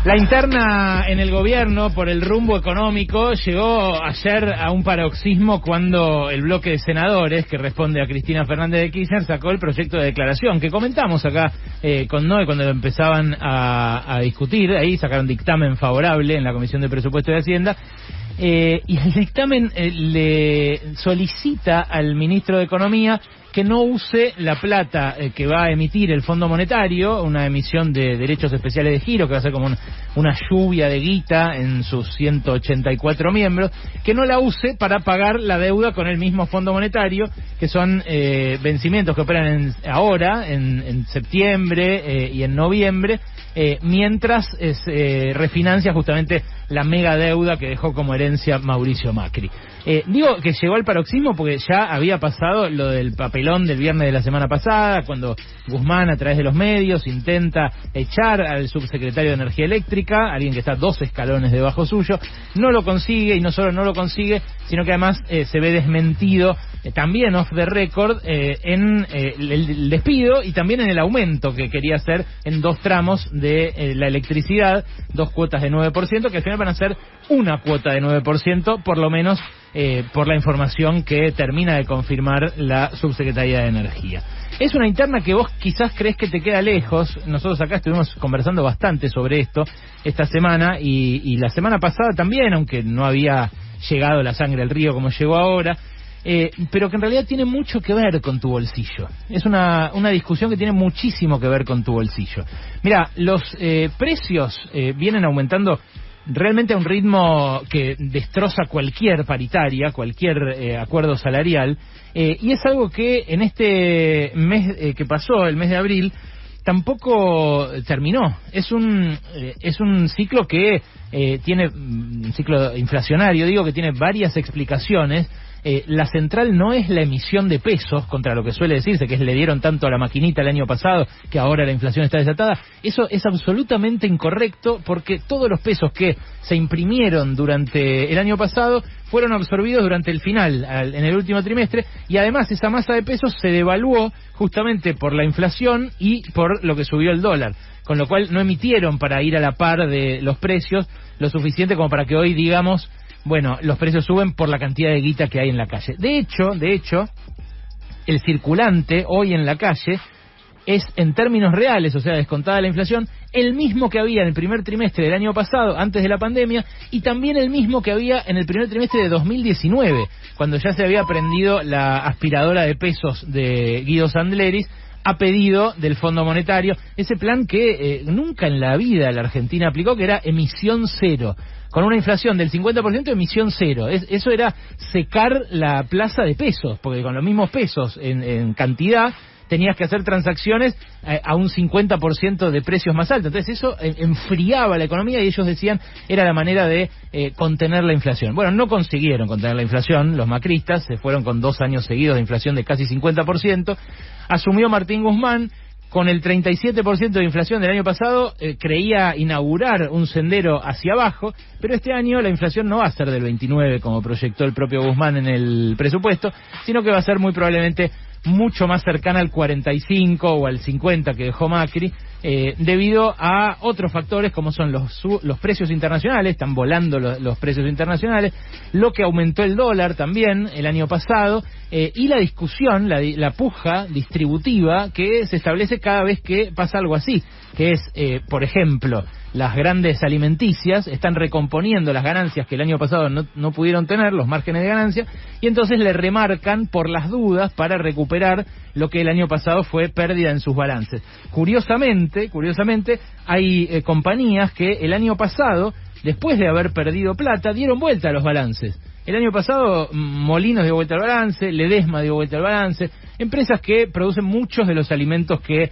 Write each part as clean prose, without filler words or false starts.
La interna en el gobierno por el rumbo económico llegó ayer a un paroxismo cuando el bloque de senadores que responde a Cristina Fernández de Kirchner sacó el proyecto de declaración que comentamos acá con Noé cuando lo empezaban a discutir. Ahí sacaron dictamen favorable en la Comisión de Presupuesto y Hacienda. Y el dictamen le solicita al ministro de Economía que no use la plata que va a emitir el Fondo Monetario, una emisión de derechos especiales de giro, que va a ser como una lluvia de guita en sus 184 miembros, que no la use para pagar la deuda con el mismo Fondo Monetario, que son vencimientos que operan ahora, en septiembre y en noviembre, mientras refinancia justamente la mega deuda que dejó como herencia Mauricio Macri. Digo que llegó al paroxismo porque ya había pasado lo del papelón del viernes de la semana pasada, cuando Guzmán, a través de los medios, intenta echar al subsecretario de Energía Eléctrica, alguien que está 2 escalones debajo suyo, no lo consigue, y no solo no lo consigue, sino que además se ve desmentido, también off the record, en el despido y también en el aumento que quería hacer en 2 tramos de la electricidad, 2 cuotas de 9%, que al final van a ser una cuota de 9%, por lo menos por la información que termina de confirmar la Subsecretaría de Energía. Es una interna que vos quizás crees que te queda lejos. Nosotros acá estuvimos conversando bastante sobre esto esta semana y la semana pasada también, aunque no había llegado la sangre al río como llegó ahora, pero que en realidad tiene mucho que ver con tu bolsillo. Es una discusión que tiene muchísimo que ver con tu bolsillo. Mira, los precios vienen aumentando realmente a un ritmo que destroza cualquier paritaria, cualquier acuerdo salarial, y es algo que en este mes que pasó, el mes de abril, tampoco terminó. Es un ciclo que tiene un ciclo inflacionario, digo, que tiene varias explicaciones. La central no es la emisión de pesos, contra lo que suele decirse, que le dieron tanto a la maquinita el año pasado, que ahora la inflación está desatada. Eso es absolutamente incorrecto, porque todos los pesos que se imprimieron durante el año pasado fueron absorbidos durante el final, en el último trimestre, y además esa masa de pesos se devaluó justamente por la inflación y por lo que subió el dólar, con lo cual no emitieron para ir a la par de los precios lo suficiente como para que hoy digamos, bueno, los precios suben por la cantidad de guita que hay en la calle. De hecho, el circulante hoy en la calle es, en términos reales, o sea, descontada la inflación, el mismo que había en el primer trimestre del año pasado, antes de la pandemia, y también el mismo que había en el primer trimestre de 2019, cuando ya se había prendido la aspiradora de pesos de Guido Sandleris, a pedido del Fondo Monetario, ese plan que nunca en la vida la Argentina aplicó, que era emisión cero, con una inflación del 50%, emisión cero. Eso era secar la plaza de pesos, porque con los mismos pesos en cantidad tenías que hacer transacciones a un 50% de precios más altos. Entonces eso enfriaba la economía y ellos decían era la manera de contener la inflación. Bueno, no consiguieron contener la inflación, los macristas se fueron con 2 años seguidos de inflación de casi 50%. Asumió Martín Guzmán con el 37% de inflación del año pasado, creía inaugurar un sendero hacia abajo, pero este año la inflación no va a ser del 29% como proyectó el propio Guzmán en el presupuesto, sino que va a ser muy probablemente mucho más cercana al 45 o al 50 que dejó Macri, debido a otros factores como son los precios internacionales, están volando los precios internacionales, lo que aumentó el dólar también el año pasado, y la discusión, la puja distributiva que se establece cada vez que pasa algo así, que es, por ejemplo, las grandes alimenticias están recomponiendo las ganancias que el año pasado no pudieron tener, los márgenes de ganancia, y entonces le remarcan por las dudas para recuperar lo que el año pasado fue pérdida en sus balances. Curiosamente, hay compañías que el año pasado, después de haber perdido plata, dieron vuelta a los balances. El año pasado Molinos dio vuelta al balance, Ledesma dio vuelta al balance, empresas que producen muchos de los alimentos que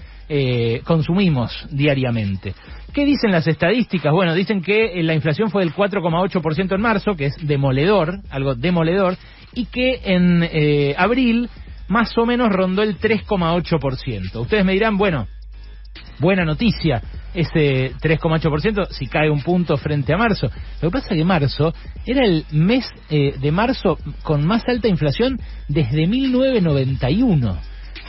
consumimos diariamente. ¿Qué dicen las estadísticas? Bueno, dicen que la inflación fue del 4,8% en marzo, que es demoledor, algo demoledor, y que en abril más o menos rondó el 3,8%. Ustedes me dirán, bueno, buena noticia ese 3,8% si cae un punto frente a marzo. Lo que pasa es que marzo era el mes de marzo con más alta inflación desde 1991.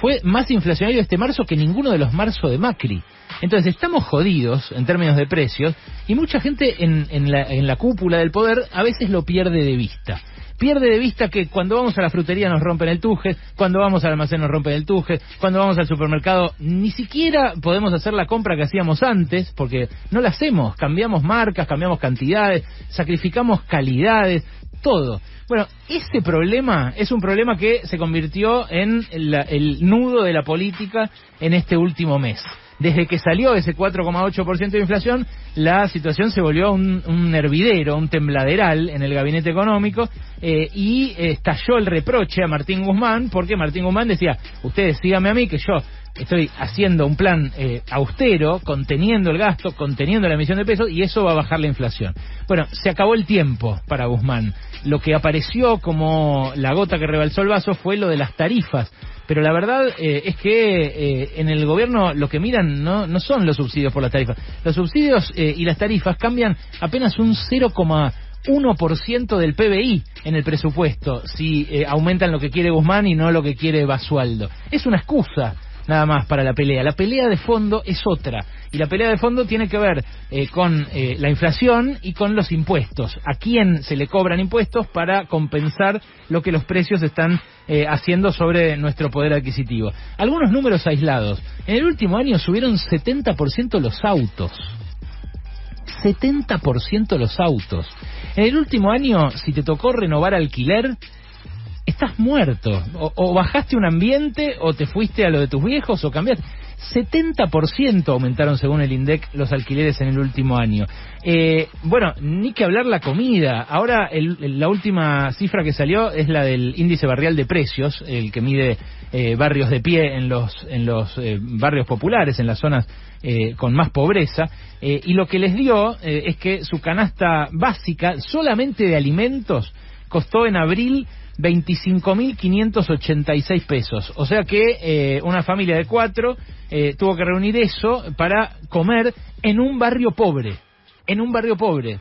fue más inflacionario este marzo que ninguno de los marzos de Macri. Entonces estamos jodidos en términos de precios y mucha gente en la cúpula del poder a veces lo pierde de vista. Pierde de vista que cuando vamos a la frutería nos rompen el tuje, cuando vamos al almacén nos rompen el tuje, cuando vamos al supermercado ni siquiera podemos hacer la compra que hacíamos antes, porque no la hacemos, cambiamos marcas, cambiamos cantidades, sacrificamos calidades, todo. Bueno, este problema es un problema que se convirtió en el nudo de la política en este último mes. Desde que salió ese 4,8% de inflación, la situación se volvió un hervidero, un tembladeral en el gabinete económico, y estalló el reproche a Martín Guzmán, porque Martín Guzmán decía, ustedes síganme a mí, que yo estoy haciendo un plan austero, conteniendo el gasto, conteniendo la emisión de pesos, y eso va a bajar la inflación. Bueno, se acabó el tiempo para Guzmán. Lo que apareció como la gota que rebalsó el vaso fue lo de las tarifas. Pero la verdad es que en el gobierno lo que miran no son los subsidios por las tarifas. Los subsidios y las tarifas cambian apenas un 0,1% del PBI en el presupuesto si aumentan lo que quiere Guzmán y no lo que quiere Basualdo. Es una excusa nada más para la pelea. La pelea de fondo es otra. Y la pelea de fondo tiene que ver con la inflación y con los impuestos. ¿A quién se le cobran impuestos para compensar lo que los precios están haciendo sobre nuestro poder adquisitivo? Algunos números aislados. En el último año subieron 70% los autos. 70% los autos. En el último año, si te tocó renovar alquiler, estás muerto. O bajaste un ambiente, o te fuiste a lo de tus viejos, o cambiaste. 70% aumentaron, según el INDEC, los alquileres en el último año. Bueno, ni que hablar la comida. Ahora la última cifra que salió es la del índice barrial de precios, el que mide barrios de pie en los barrios populares, en las zonas con más pobreza, y lo que les dio es que su canasta básica solamente de alimentos costó en abril 25.586 pesos. O sea que una familia de 4 tuvo que reunir eso para comer en un barrio pobre.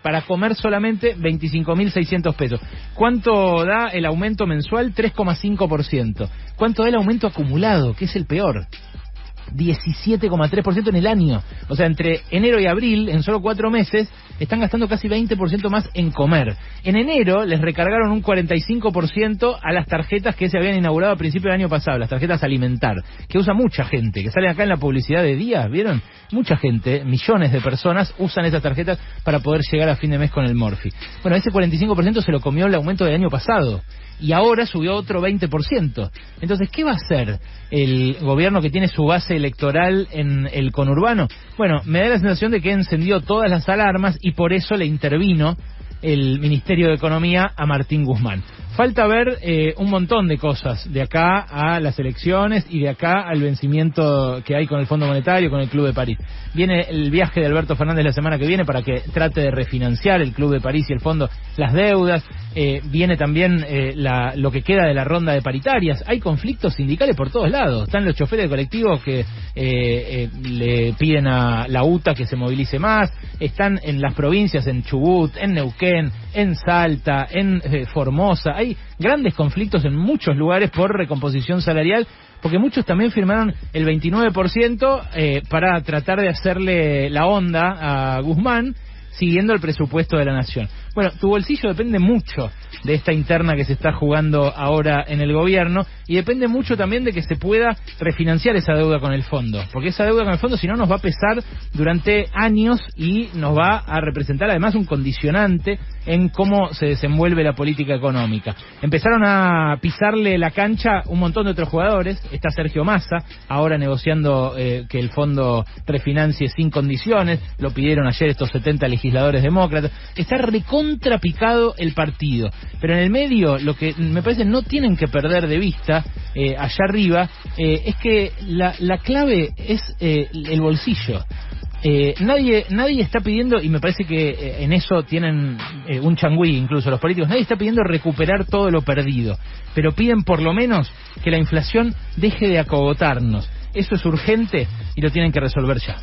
Para comer solamente 25.600 pesos. ¿Cuánto da el aumento mensual? 3,5%. ¿Cuánto da el aumento acumulado? Que es el peor. 17,3% en el año. O sea, entre enero y abril, en solo 4 meses, están gastando casi 20% más en comer. En enero les recargaron un 45% a las tarjetas que se habían inaugurado a principios del año pasado, las tarjetas Alimentar, que usa mucha gente, que salen acá en la publicidad de días, ¿vieron? Mucha gente, millones de personas usan esas tarjetas para poder llegar a fin de mes con el Morphy. Bueno, ese 45% se lo comió el aumento del año pasado. Y ahora subió otro 20%. Entonces, ¿qué va a hacer el gobierno que tiene su base electoral en el conurbano? Bueno, me da la sensación de que encendió todas las alarmas y por eso le intervino el Ministerio de Economía a Martín Guzmán. Falta ver un montón de cosas de acá a las elecciones y de acá al vencimiento que hay con el Fondo Monetario, con el Club de París. Viene el viaje de Alberto Fernández la semana que viene para que trate de refinanciar el Club de París y el Fondo las deudas. Viene también lo que queda de la ronda de paritarias. Hay conflictos sindicales por todos lados. Están los choferes de colectivos que le piden a la UTA que se movilice más. Están en las provincias, en Chubut, en Neuquén, en Salta, en Formosa. Hay grandes conflictos en muchos lugares por recomposición salarial, porque muchos también firmaron el 29% para tratar de hacerle la onda a Guzmán, siguiendo el presupuesto de la nación. Bueno, tu bolsillo depende mucho de esta interna que se está jugando ahora en el gobierno, y depende mucho también de que se pueda refinanciar esa deuda con el fondo, porque esa deuda con el fondo si no nos va a pesar durante años y nos va a representar además un condicionante en cómo se desenvuelve la política económica. Empezaron a pisarle la cancha un montón de otros jugadores. Está Sergio Massa ahora negociando que el fondo refinancie sin condiciones. Lo pidieron ayer estos 70 legisladores demócratas. Está recontrapicado el partido, pero en el medio lo que me parece no tienen que perder de vista allá arriba es que la clave es el bolsillo. Nadie está pidiendo, y me parece que en eso tienen un changüí incluso los políticos, nadie está pidiendo recuperar todo lo perdido, pero piden por lo menos que la inflación deje de acogotarnos. Eso es urgente y lo tienen que resolver ya.